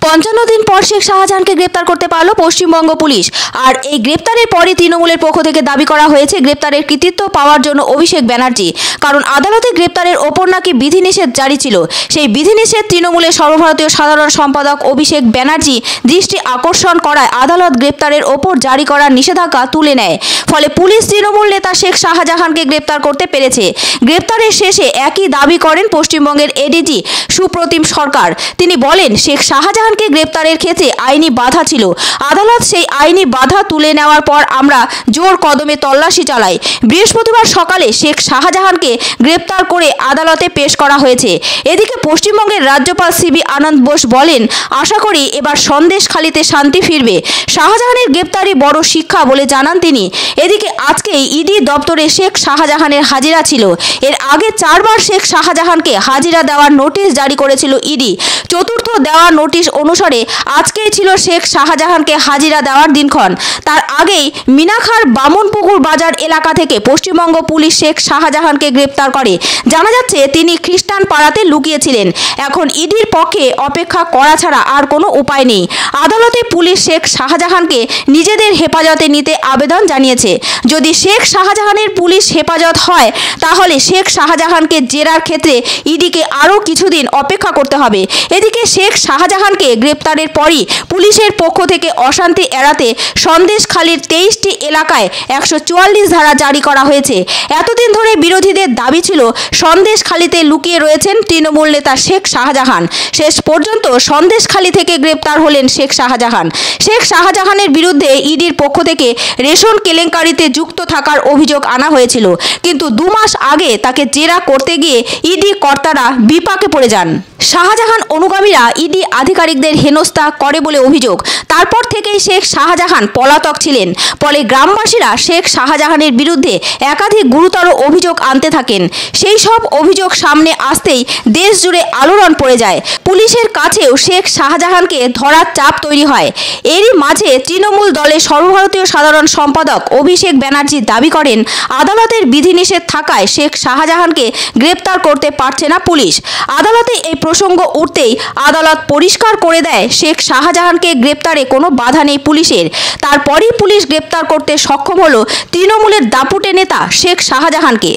55 দিন পর শেখ শাহজাহানকে গ্রেপ্তার করতে পারল পশ্চিমবঙ্গ পুলিশ। আর এই গ্রেপ্তারের পরই তৃণমূলের পক্ষ থেকে দাবি করা হয়েছে গ্রেপ্তারের কৃতিত্ব পাওয়ার জন্য অভিষেক ব্যানার্জি। কারণ আদালতে গ্রেপ্তারের ওপর নাকি বিধিনিষেধ জারি ছিল। সেই বিধিনিষেধ তৃণমূলের সর্বভারতীয় সাধারণ সম্পাদক অভিষেক ব্যানার্জি দৃষ্টি আকর্ষণ করায় আদালত গ্রেপ্তারের ওপর জারি করার নিষেধাজ্ঞা তুলে নেয়। ফলে পুলিশ তৃণমূল নেতা শেখ শাহজাহানকে গ্রেপ্তার করতে পেরেছে। গ্রেপ্তারের শেষে একই দাবি করেন পশ্চিমবঙ্গের এডিজি সুপ্রতিম সরকার। তিনি বলেন, শেখ শাহজাহানকে গ্রেপ্তারের ক্ষেত্রে আইনি বাধা ছিল। আদালত সেই আইনি বাধা তুলে নেওয়ার পর আমরা জোর কদমে তল্লাশি চালাই। বৃহস্পতিবার সকালে শেখ শাহজাহানকে গ্রেপ্তার করে আদালতে পেশ করা হয়েছে। এদিকে পশ্চিমবঙ্গের রাজ্যপাল সিবি আনন্দ বোস বলেন, আশা করি এবার সন্দেশখালিতে শান্তি ফিরবে। শাহজাহানের গ্রেপ্তারি বড় শিক্ষা বলে জানান তিনি। এদিকে আজকেই ইডি দপ্তরে শেখ শাহজাহানের হাজিরা ছিল। এর আগে 4 বার শেখ শাহজাহানকে হাজিরা দেওয়ার নোটিশ জারি করেছিল ইডি। চতুর্থ দেওয়া নোটিশ অনুসারে আজকেই ছিল শেখ শাহজাহানকে হাজিরা দেওয়ার দিনক্ষণ। তার আগেই মিনাখার বামনপুকুর বাজার এলাকা থেকে পশ্চিমবঙ্গ পুলিশ শেখ শাহজাহানকে গ্রেপ্তার করে। জানা যাচ্ছে তিনি খ্রিস্টান পাড়াতে লুকিয়েছিলেন। এখন ইডির পক্ষে অপেক্ষা করা ছাড়া আর কোনো উপায় নেই। আদালতে পুলিশ শেখ শাহজাহানকে নিজেদের হেফাজতে নিতে আবেদন জানিয়েছে। যদি শেখ শাহজাহানের পুলিশ হেফাজত হয় তাহলে শেখ শাহজাহানকে জেরার ক্ষেত্রে ইডিকে আরও কিছুদিন অপেক্ষা করতে হবে। এদিকে শেখ শাহজাহানকে গ্রেপ্তারের পরই পুলিশের পক্ষ থেকে অশান্তি এড়াতে সন্দেশখালীর 23টি এলাকায় 144 ধারা জারি করা হয়েছে। এতদিন ধরে বিরোধীদের দাবি ছিল সন্দেশখালীতে লুকিয়ে রয়েছেন তৃণমূল নেতা শেখ শাহজাহান। শেষ পর্যন্ত সন্দেশখালী থেকে গ্রেপ্তার হলেন শেখ শাহজাহান। শেখ শাহজাহানের বিরুদ্ধে ইডির পক্ষ থেকে রেশন কেলেঙ্কারিতে যুক্ত থাকার অভিযোগ আনা হয়েছিল, কিন্তু 2 মাস আগে তাকে জেরা করতে গিয়ে ইডি কর্তারা বিপাকে পড়ে যান। শাহজাহান অনুগামীরা ইডি আধিকারিকদের হেনস্থা করে বলে অভিযোগ। তারপর থেকেই শেখ শাহজাহান পলাতক ছিলেন। ফলে গ্রামবাসীরা শেখ শাহজাহানের বিরুদ্ধে একাধিক গুরুতর অভিযোগ আনতে থাকেন। সেই সব অভিযোগ সামনে আসতেই দেশ জুড়ে আলোড়ন পড়ে যায়। পুলিশের কাছেও শেখ শাহজাহানকে ধরার চাপ তৈরি হয়। এরই মাঝে তৃণমূল দলের সর্বভারতীয় সাধারণ সম্পাদক অভিষেক ব্যানার্জি দাবি করেন, আদালতের বিধিনিষেধ থাকায় শেখ শাহজাহানকে গ্রেপ্তার করতে পারছে না পুলিশ। আদালতে এই প্রসঙ্গ উঠতেই আদালত পরিষ্কার করে দেয়, শেখ শাহজাহানকে গ্রেপ্তারে কোনো বাধা নেই পুলিশের। তারপরই পুলিশ গ্রেপ্তার করতে সক্ষম হলো তৃণমূলের দাপুটে নেতা শেখ শাহজাহানকে।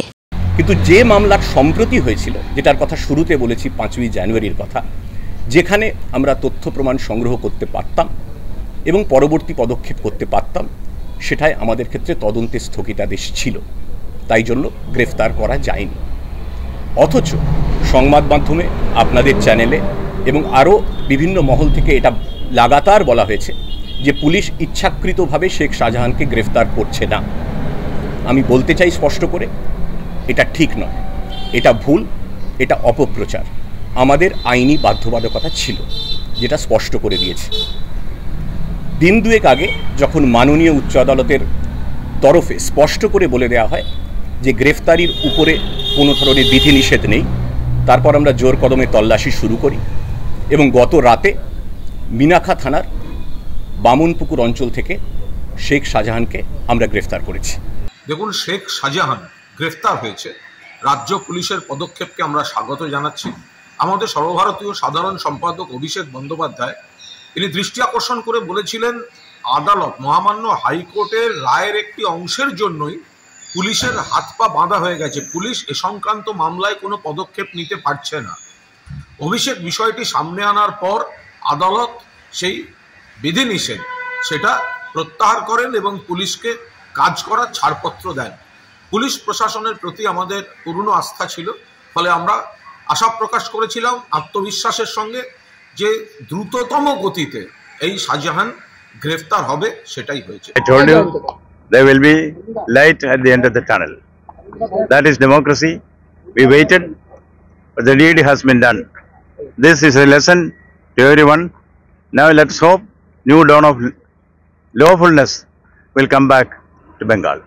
কিন্তু যে মামলার সম্প্রতি হয়েছিল, যেটার কথা শুরুতে বলেছি 5ই জানুয়ারির কথা, যেখানে আমরা তথ্য প্রমাণ সংগ্রহ করতে পারতাম এবং পরবর্তী পদক্ষেপ করতে পারতাম, সেটাই আমাদের ক্ষেত্রে তদন্তে স্থগিতাদেশ ছিল। তাই জন্য গ্রেফতার করা যায়নি। অথচ সংবাদ মাধ্যমে, আপনাদের চ্যানেলে এবং আরও বিভিন্ন মহল থেকে এটা লাগাতার বলা হয়েছে যে পুলিশ ইচ্ছাকৃতভাবে শেখ শাহজাহানকে গ্রেফতার করছে না। আমি বলতে চাই স্পষ্ট করে, এটা ঠিক নয়, এটা ভুল, এটা অপপ্রচার। আমাদের আইনি বাধ্যবাধকতা ছিল, যেটা স্পষ্ট করে দিয়েছে। দিন দুয়েক আগে যখন মাননীয় উচ্চ আদালতের তরফে স্পষ্ট করে বলে দেওয়া হয় যে গ্রেফতারির উপরে কোনো ধরনের বিধিনিষেধ নেই, তারপর আমরা জোর কদমে তল্লাশি শুরু করি এবং গত রাতে মিনাখা থানার বামনপুকুর অঞ্চল থেকে শেখ শাহজাহানকে আমরা গ্রেফতার করেছি। দেখুন, শেখ শাহজাহান গ্রেফতার হয়েছে। রাজ্য পুলিশের পদক্ষেপকে আমরা স্বাগত জানাচ্ছি। আমাদের সর্বভারতীয় সাধারণ সম্পাদক অভিষেক বন্দ্যোপাধ্যায় তিনি দৃষ্টি আকর্ষণ করে বলেছিলেন, আদালত, মহামান্য হাইকোর্টের রায়ের একটি অংশের জন্যই পুলিশের হাত পা বাঁধা হয়ে গেছে। পুলিশ এ সংক্রান্ত মামলায় কোনো পদক্ষেপ নিতে পারছে না। অভিষেক বিষয়টি সামনে আনার পর আদালত সেই বিধিনিষেধ সেটা প্রত্যাহার করেন এবং পুলিশকে কাজ করার ছাড়পত্র দেন। পুলিশ প্রশাসনের প্রতি আমাদের পূর্ণ আস্থা ছিল। ফলে আমরা আশা প্রকাশ করেছিলাম আত্মবিশ্বাসের সঙ্গে যে দ্রুততম গতিতে এই শাহজাহান গ্রেফতার হবে, সেটাই হয়েছে। I told you there will be light at the end of the tunnel. That is democracy. We waited, but the deed has been done. This is a lesson to everyone. Now let's hope new dawn of lawfulness will come back to Bengal.